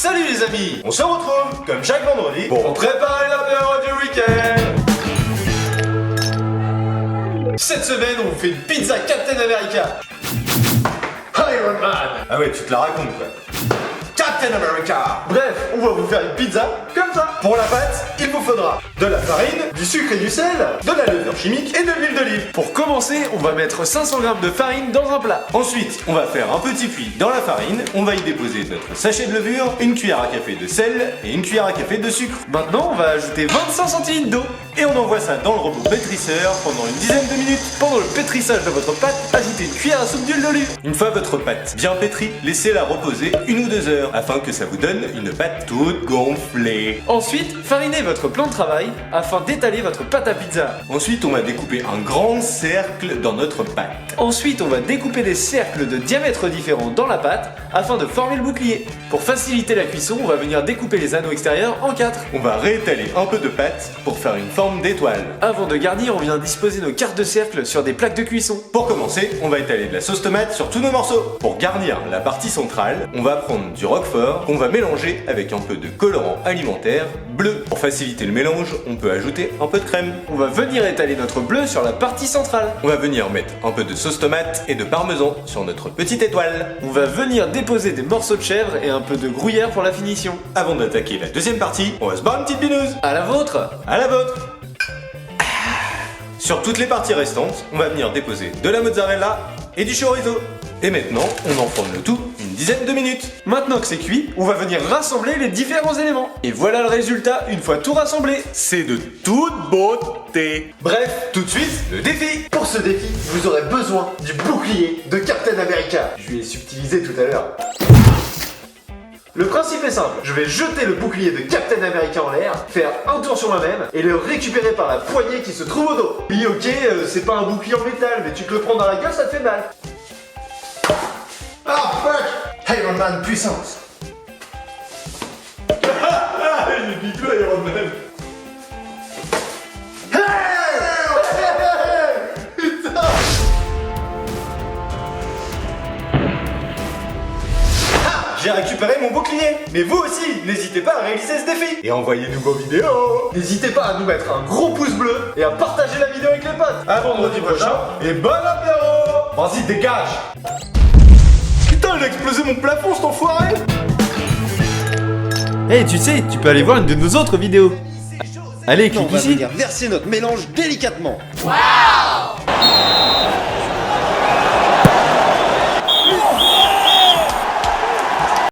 Salut les amis, on se retrouve comme chaque vendredi pour préparer l'apéro du week-end. Cette semaine, on vous fait une pizza Captain America. Iron Man. Ah ouais, tu te la racontes quoi. Captain America. Bref, on va vous faire une pizza comme ça. Pour la pâte, il vous faudra de la farine, du sucre et du sel, de la levure chimique et de l'huile d'olive. Pour commencer, on va mettre 500 g de farine dans un plat. Ensuite, on va faire un petit puits dans la farine. On va y déposer notre sachet de levure, une cuillère à café de sel et une cuillère à café de sucre. Maintenant, on va ajouter 25 centilitres d'eau. Et on envoie ça dans le robot pétrisseur pendant une dizaine de minutes. Pendant le pétrissage de votre pâte, ajoutez une cuillère à soupe d'huile d'olive. Une fois votre pâte bien pétrie, laissez-la reposer 1 ou 2 heures afin que ça vous donne une pâte toute gonflée. Ensuite, farinez votre plan de travail afin d'étaler votre pâte à pizza. Ensuite, on va découper un grand cercle dans notre pâte. Ensuite, on va découper des cercles de diamètre différents dans la pâte afin de former le bouclier. Pour faciliter la cuisson, on va venir découper les anneaux extérieurs en 4. On va réétaler un peu de pâte pour faire une forme d'étoile. Avant de garnir, on vient disposer nos cartes de cercle sur des plaques de cuisson. Pour commencer, on va étaler de la sauce tomate sur tous nos morceaux. Pour garnir la partie centrale, on va prendre du roquefort qu'on va mélanger avec un peu de colorant alimentaire bleu. Pour faciliter le mélange, on peut ajouter un peu de crème. On va venir étaler notre bleu sur la partie centrale. On va venir mettre un peu de sauce tomate et de parmesan sur notre petite étoile. On va venir déposer des morceaux de chèvre et un peu de gruyère pour la finition. Avant d'attaquer la deuxième partie, on va se boire une petite binouse. À la vôtre. À la vôtre. Sur toutes les parties restantes, on va venir déposer de la mozzarella et du chorizo. Et maintenant, on enfourne le tout une dizaine de minutes. Maintenant que c'est cuit, on va venir rassembler les différents éléments. Et voilà le résultat une fois tout rassemblé. C'est de toute beauté. Bref, tout de suite, le défi. Pour ce défi, vous aurez besoin du bouclier de Captain America. Je lui ai subtilisé tout à l'heure. Le principe est simple, je vais jeter le bouclier de Captain America en l'air, faire un tour sur moi-même et le récupérer par la poignée qui se trouve au dos. Oui ok, c'est pas un bouclier en métal, mais tu te le prends dans la gueule, ça te fait mal. Ah fuck, Iron Man puissance. Il est bigou Iron Man. J'ai récupéré mon bouclier. Mais vous aussi, n'hésitez pas à réaliser ce défi. Et envoyez-nous vos vidéos. N'hésitez pas à nous mettre un gros pouce bleu et à partager la vidéo avec les potes. À vendredi prochain et bon apéro. Vas-y, dégage. Putain, il a explosé mon plafond, cet enfoiré. Hey, tu sais, tu peux aller voir une de nos autres vidéos. Allez, clique On va ici. venir verser notre mélange délicatement. Waouh!